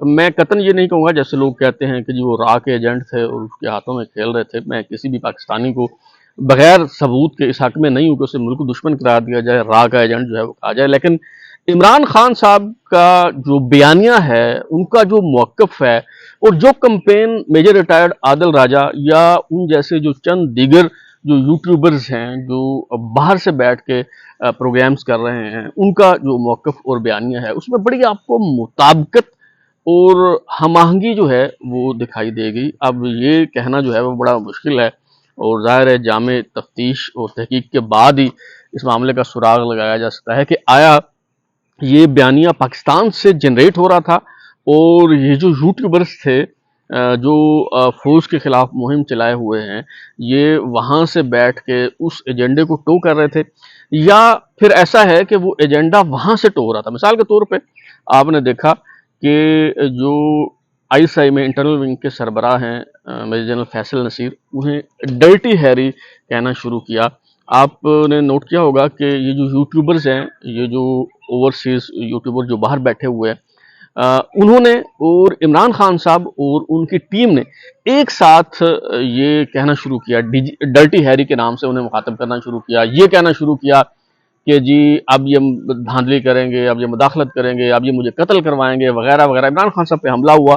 میں قطعاً یہ نہیں کہوں گا جیسے لوگ کہتے ہیں کہ جی وہ را کے ایجنٹ تھے اور اس کے ہاتھوں میں کھیل رہے تھے. میں کسی بھی پاکستانی کو بغیر ثبوت کے اس حق میں نہیں ہوں کہ اسے ملک دشمن قرار دیا جائے, را کا ایجنٹ جو ہے وہ کہا جائے. لیکن عمران خان صاحب کا جو بیانیہ ہے, ان کا جو موقف ہے, اور جو کمپین میجر ریٹائرڈ عادل راجہ یا ان جیسے جو چند دیگر جو یوٹیوبرز ہیں جو باہر سے بیٹھ کے پروگرامز کر رہے ہیں, ان کا جو موقف اور بیانیہ ہے, اس میں بڑی آپ کو مطابقت اور ہم آہنگی جو ہے وہ دکھائی دے گی. اب یہ کہنا جو ہے وہ بڑا مشکل ہے, اور ظاہر ہے جامع تفتیش اور تحقیق کے بعد ہی اس معاملے کا سراغ لگایا جا سکتا ہے کہ آیا یہ بیانیہ پاکستان سے جنریٹ ہو رہا تھا, اور یہ جو یوٹیوبرز تھے جو فوج کے خلاف مہم چلائے ہوئے ہیں, یہ وہاں سے بیٹھ کے اس ایجنڈے کو ٹو کر رہے تھے, یا پھر ایسا ہے کہ وہ ایجنڈا وہاں سے ٹو ہو رہا تھا. مثال کے طور پہ آپ نے دیکھا کہ جو آئی ایس آئی میں انٹرنل ونگ کے سربراہ ہیں میجر جنرل فیصل نصیر, انہیں ڈرٹی ہیری کہنا شروع کیا. آپ نے نوٹ کیا ہوگا کہ یہ جو یوٹیوبرز ہیں, یہ جو اوورسیز یوٹیوبر جو باہر بیٹھے ہوئے ہیں, انہوں نے اور عمران خان صاحب اور ان کی ٹیم نے ایک ساتھ یہ کہنا شروع کیا, ڈرٹی ہیری کے نام سے انہیں مخاطب کرنا شروع کیا, یہ کہنا شروع کیا کہ جی اب یہ دھاندلی کریں گے, اب یہ مداخلت کریں گے, اب یہ مجھے قتل کروائیں گے وغیرہ وغیرہ. عمران خان صاحب پہ حملہ ہوا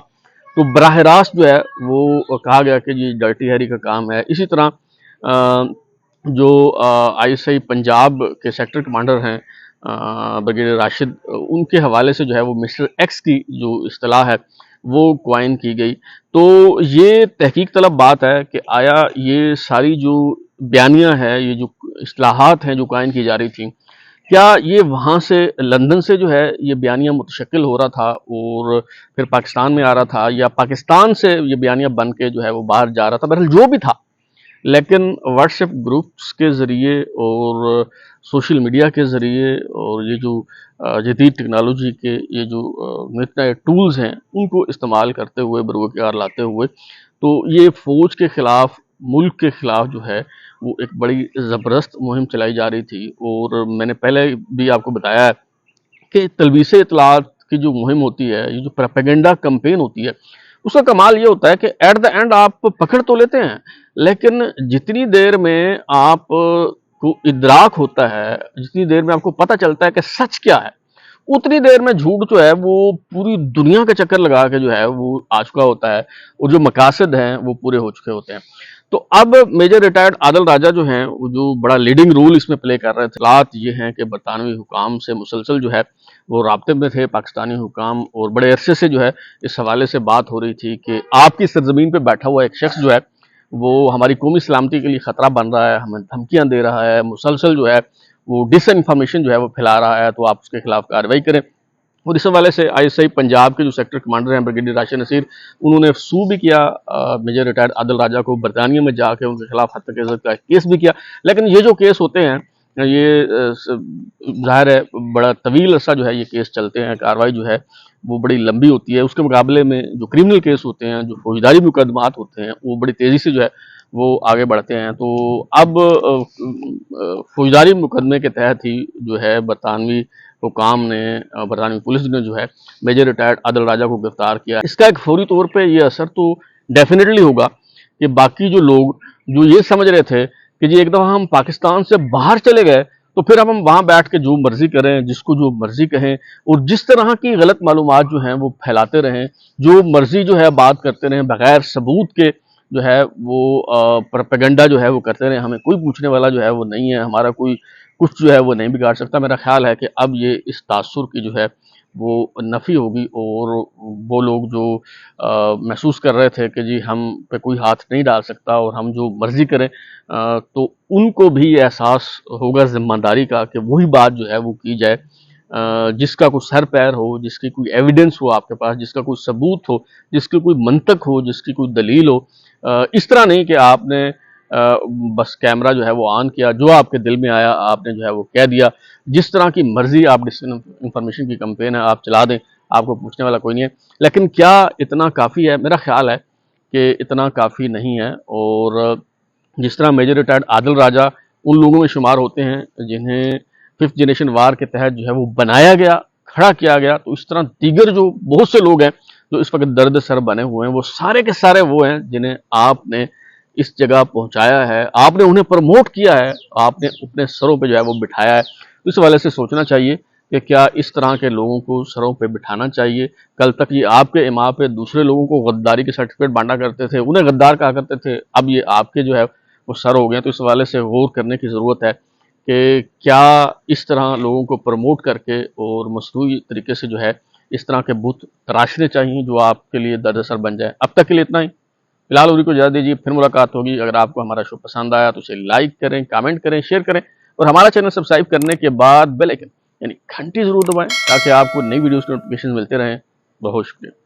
تو براہ راست جو ہے وہ کہا گیا کہ جی ڈرٹی ہیری کا کام ہے. اسی طرح جو آئی ایس آئی پنجاب کے سیکٹر کمانڈر ہیں بریگیڈیئر راشد, ان کے حوالے سے جو ہے وہ مسٹر ایکس کی جو اصطلاح ہے وہ کوائن کی گئی. تو یہ تحقیق طلب بات ہے کہ آیا یہ ساری جو بیانیہ ہے, یہ جو اصطلاحات ہیں جو قائم کی جا رہی تھیں, کیا یہ وہاں سے لندن سے جو ہے یہ بیانیہ متشکل ہو رہا تھا اور پھر پاکستان میں آ رہا تھا, یا پاکستان سے یہ بیانیہ بن کے جو ہے وہ باہر جا رہا تھا؟ بہرحال جو بھی تھا, لیکن واٹس ایپ گروپس کے ذریعے اور سوشل میڈیا کے ذریعے اور یہ جو جدید ٹیکنالوجی کے یہ جو نئے ٹولز ہیں ان کو استعمال کرتے ہوئے, بروکار لاتے ہوئے, تو یہ فوج کے خلاف, ملک کے خلاف جو ہے وہ ایک بڑی زبردست مہم چلائی جا رہی تھی. اور میں نے پہلے بھی آپ کو بتایا ہے کہ تلبیس اطلاعات کی جو مہم ہوتی ہے, یہ جو پروپیگنڈا کمپین ہوتی ہے, اس کا کمال یہ ہوتا ہے کہ ایٹ دا اینڈ آپ پکڑ تو لیتے ہیں, لیکن جتنی دیر میں آپ کو ادراک ہوتا ہے, جتنی دیر میں آپ کو پتہ چلتا ہے کہ سچ کیا ہے, اتنی دیر میں جھوٹ جو ہے وہ پوری دنیا کا چکر لگا کے جو ہے وہ آ چکا ہوتا ہے, اور جو مقاصد ہیں وہ پورے ہو چکے ہوتے ہیں. تو اب میجر ریٹائرڈ عادل راجہ جو ہیں وہ جو بڑا لیڈنگ رول اس میں پلے کر رہے تھے. حالات یہ ہیں کہ برطانوی حکام سے مسلسل جو ہے وہ رابطے میں تھے پاکستانی حکام, اور بڑے عرصے سے جو ہے اس حوالے سے بات ہو رہی تھی کہ آپ کی سرزمین پہ بیٹھا ہوا ایک شخص جو ہے وہ ہماری قومی سلامتی کے لیے خطرہ بن رہا ہے, ہمیں دھمکیاں دے رہا ہے, مسلسل جو ہے وہ ڈس انفارمیشن جو ہے وہ پھیلا رہا ہے, تو آپ اس کے خلاف کارروائی کریں. اور اس حوالے سے آئی ایس آئی پنجاب کے جو سیکٹر کمانڈر ہیں بریگیڈیئر راشد نصیر, انہوں نے سو بھی کیا میجر ریٹائرڈ عادل راجہ کو, برطانیہ میں جا کے ان کے خلاف حد تک عزت کا کیس بھی کیا. لیکن یہ جو کیس ہوتے ہیں یہ ظاہر ہے بڑا طویل عرصہ جو ہے یہ کیس چلتے ہیں, کارروائی جو ہے وہ بڑی لمبی ہوتی ہے. اس کے مقابلے میں جو کرمنل کیس ہوتے ہیں, جو فوجداری مقدمات ہوتے ہیں, وہ بڑی تیزی سے جو ہے وہ آگے بڑھتے ہیں. تو اب فوجداری مقدمے کے تحت ہی جو ہے برطانوی حکام نے, برطانوی پولیس نے جو ہے میجر ریٹائرڈ عادل راجہ کو گرفتار کیا. اس کا ایک فوری طور پہ یہ اثر تو ڈیفینیٹلی ہوگا کہ باقی جو لوگ جو یہ سمجھ رہے تھے کہ جی ایک دفعہ ہم پاکستان سے باہر چلے گئے تو پھر اب ہم وہاں بیٹھ کے جو مرضی کریں, جس کو جو مرضی کہیں, اور جس طرح کی غلط معلومات جو ہیں وہ پھیلاتے رہیں, جو مرضی جو ہے بات کرتے رہیں بغیر ثبوت کے, جو ہے وہ پروپیگنڈا جو ہے وہ کرتے رہیں, ہمیں کوئی پوچھنے والا جو ہے وہ نہیں ہے, ہمارا کوئی کچھ جو ہے وہ نہیں بگاڑ سکتا. میرا خیال ہے کہ اب یہ اس تاثر کی جو ہے وہ نفی ہوگی, اور وہ لوگ جو محسوس کر رہے تھے کہ جی ہم پہ کوئی ہاتھ نہیں ڈال سکتا اور ہم جو مرضی کریں, تو ان کو بھی یہ احساس ہوگا ذمہ داری کا کہ وہی بات جو ہے وہ کی جائے جس کا کوئی سر پیر ہو, جس کی کوئی ایویڈنس ہو آپ کے پاس, جس کا کوئی ثبوت ہو, جس کی کوئی منطق ہو, جس کی کوئی دلیل ہو. اس طرح نہیں کہ آپ نے بس کیمرہ جو ہے وہ آن کیا, جو آپ کے دل میں آیا آپ نے جو ہے وہ کہہ دیا, جس طرح کی مرضی آپ ڈس انفارمیشن کی کمپین ہے آپ چلا دیں, آپ کو پوچھنے والا کوئی نہیں ہے. لیکن کیا اتنا کافی ہے؟ میرا خیال ہے کہ اتنا کافی نہیں ہے. اور جس طرح میجر ریٹائرڈ عادل راجہ ان لوگوں میں شمار ہوتے ہیں جنہیں 5th جنریشن وار کے تحت جو ہے وہ بنایا گیا, کھڑا کیا گیا, تو اس طرح دیگر جو بہت سے لوگ ہیں جو اس وقت درد سر بنے ہوئے ہیں وہ سارے کے سارے وہ ہیں جنہیں آپ نے اس جگہ پہنچایا ہے، آپ نے انہیں پروموٹ کیا ہے، آپ نے اپنے سروں پہ جو ہے وہ بٹھایا ہے۔ اس حوالے سے سوچنا چاہیے کہ کیا اس طرح کے لوگوں کو سروں پہ بٹھانا چاہیے؟ کل تک یہ آپ کے اماں پہ دوسرے لوگوں کو غداری کے سرٹیفکیٹ بانٹا کرتے تھے، انہیں غدار کہا کرتے تھے، اب یہ آپ کے جو ہے وہ سر ہو گئے۔ تو اس حوالے سے غور کرنے کی ضرورت ہے کہ کیا اس طرح لوگوں کو پروموٹ کر کے اور مصنوعی طریقے سے جو ہے اس طرح کے بت تراشنے چاہیے جو آپ کے لیے درد سر بن جائے۔ اب تک کے لیے اتنا ہی، فی الحال اوری کو اجازت دیجیے، پھر ملاقات ہوگی۔ اگر آپ کو ہمارا شو پسند آیا تو اسے لائک کریں، کامنٹ کریں، شیئر کریں، اور ہمارا چینل سبسکرائب کرنے کے بعد بیل آئکن یعنی گھنٹی ضرور دبائیں تاکہ آپ کو نئی ویڈیوز کے نوٹیفیکیشن ملتے رہیں۔ بہت شکریہ۔